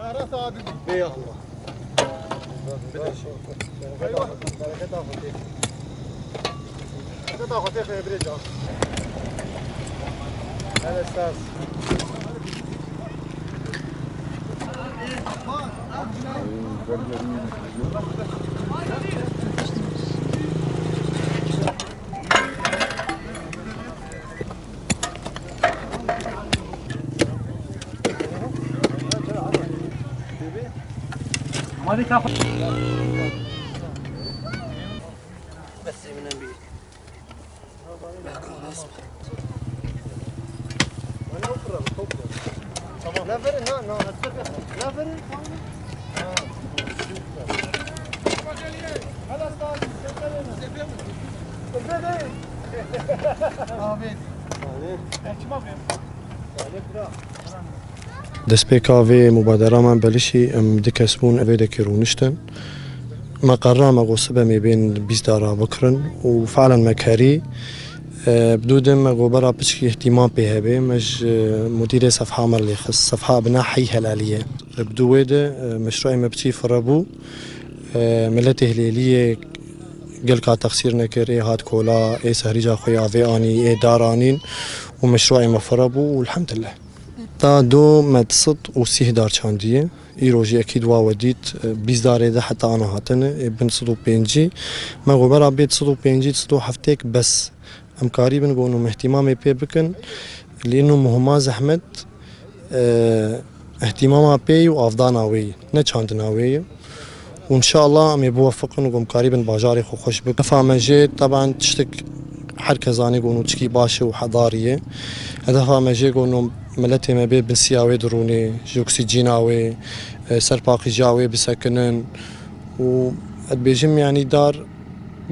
يا الله. هلا استاذ. ما تاخذ بس من امريكا لا فرن لا فرن دەست پێ کاوێ مبادرەمان بەلیشی ئەم دکەسبوون ئەوێ دەکیڕونشتن مەقەڕامە غۆسە بەمێ بێن بیستدارا بکڕن و فعلا مەکەری بدودم مەغۆبەرا پچکی احتیمام پێ هەبێ مەش مدیرێ سەفحا مەرلێ خس سەفحا بنا حی هەلالیە بدوێدە مشروعی مەبچی فڕەبوو ملەتی هلێلیە گەلکا تەخسیر نەکرێ هات کۆلا ئێ سەهریجا خۆی ئاوێ ئانی ئێ دارانین و مشروعی مەفڕە بوو و الحەمدلله تا دو مدصد و 30 دار چاندیه ایروجی اکید واودید 20 داره ده حتی آنها هاتنه بن 105 ما غبر عبید 105 107 بس امکاری بن گونو اهتمام پی بکن لانه مهما زحمت اهتمام پی و افضان اوی نه چاندن اوی وان شاء الله ام يوفقن وقوم قريبا باجاري خو خوش بك فامجي طبعا تشتك حركه زاني قونو تشكي باشه وحضاريه هدفها مجي قونو ملتي ما بين بنسياوي دروني جوكسيجيناوي سرباقي جاوي بسكنن و بيجم يعني دار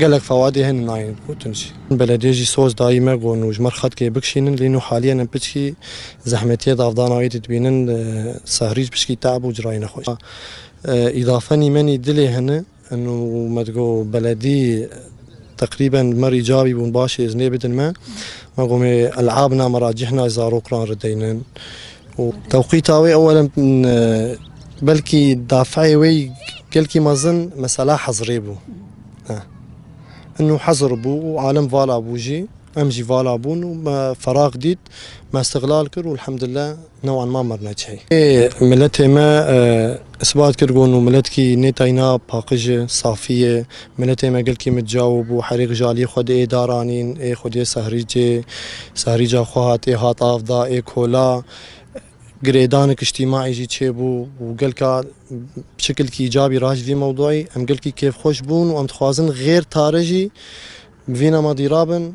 قالك فوادي هن ناين وتنشي بلديجي صوص دايما قونو جمر خد كي بكشينن لانه حاليا بتشكي زحمتي ضافضاناوي تتبينن سهريج بشكي تعب وجراين خوش اضافه مني دلي هنا انه ما تقول بلدي تقريبا مري جابي بون باشي ازني بدن ما قومي العابنا مراجحنا زارو قران ردينن وتوقيتاوي اولا بلكي دافعي وي كلكي مازن مساله حظريبو انه حظر بو وعالم فالا بوجي امجي فالا بون وما فراغ ديت ما استغلال كر والحمد لله نوعا ما مرنا شيء ملتي ما اثبات كرغون وملتكي نيتاينا باقجه صافيه ملتي ما قلكي متجاوب وحريق جالي خد اي دارانين اي خد سهريجا خوات اي هات افضا اي كولا قريدانك اجتماعي جي تشيبو وقلكا بشكل كي ايجابي راج في موضوعي ام قلكي كيف خوش بون وام تخوازن غير تارجي فينا ما ضرابن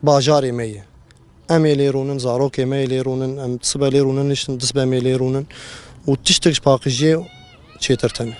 باجاري ميه امي ليرونن زاروكي مي ليرونن ام تصبا ليرونن نشن تصبا مي ليرونن وتشتكش باقجي تشيترتن